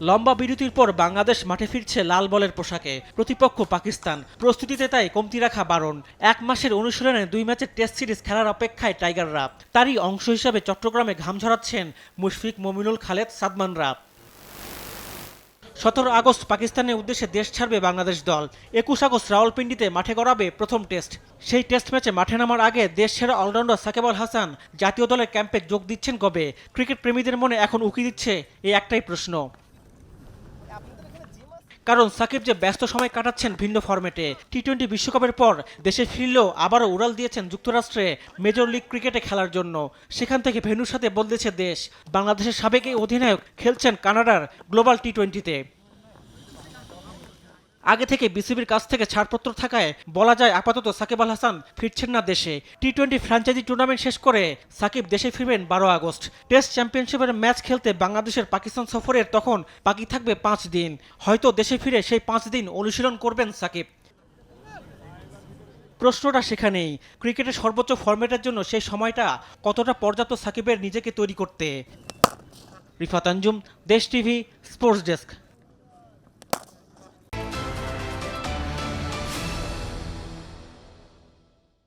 লম্বা বিরতির পর বাংলাদেশ মাঠে ফিরছে লাল বলের পোশাকে। প্রতিপক্ষ পাকিস্তান, প্রস্তুতিতে তাই কমতি রাখা বারণ। ১ মাসের অনুশীলনে ২ ম্যাচের টেস্ট সিরিজ খেলার অপেক্ষায় টাইগাররা। তারই অংশ হিসাবে চট্টগ্রামে ঘাম ঝরাচ্ছেন মুশফিক, মমিনুল, খালেদ, সাদমানরা। ১৭ আগস্ট পাকিস্তানের উদ্দেশ্যে দেশ ছাড়বে বাংলাদেশ দল। ২১ আগস্ট রাওয়ালপিন্ডিতে মাঠে গড়াবে প্রথম টেস্ট। সেই টেস্ট ম্যাচে মাঠে নামার আগে দেশ সেরা অলরাউন্ডার সাকিব আল হাসান জাতীয় দলের ক্যাম্পে যোগ দিচ্ছেন কবে? ক্রিকেট প্রেমীদের মনে এখন উকি দিচ্ছে এই একটাই প্রশ্ন। কারণ সাকিব যে ব্যস্ত সময় কাটাচ্ছেন ভিন্ন ফরম্যাটে। টি-20 বিশ্বকাপের পর দেশে ফিরলেও আবারও উড়াল দিয়েছেন যুক্তরাষ্ট্রে মেজর লিগ ক্রিকেটে খেলার জন্য। সেখান থেকে ভেন্যুর সাথে বদলেছে দেশ। বাংলাদেশের সাবেক এই অধিনায়ক খেলছেন কানাডার গ্লোবাল টি-20-তে। আগে থেকে বিসিবির কাছ থেকে ছাড়পত্র থাকায় বলা যায় আপাতত সাকিব আল হাসান ফিরছেন না দেশে। টি-20 ফ্র্যাঞ্চাইজি টুর্নামেন্ট শেষ করে সাকিব দেশে ফিরবেন ১২ আগস্ট। টেস্ট চ্যাম্পিয়নশিপের ম্যাচ খেলতে বাংলাদেশের পাকিস্তান সফরের তখন বাকি থাকবে ৫ দিন। হয়তো দেশে ফিরে সেই ৫ দিন অনুশীলন করবেন সাকিব। প্রশ্নটা সেখানেই, ক্রিকেটের সর্বোচ্চ ফরম্যাটের জন্য সেই সময়টা কতটা পর্যাপ্ত সাকিবের নিজেকে তৈরি করতে। রিফাত আঞ্জুম, দেশ টিভি, স্পোর্টস ডেস্ক।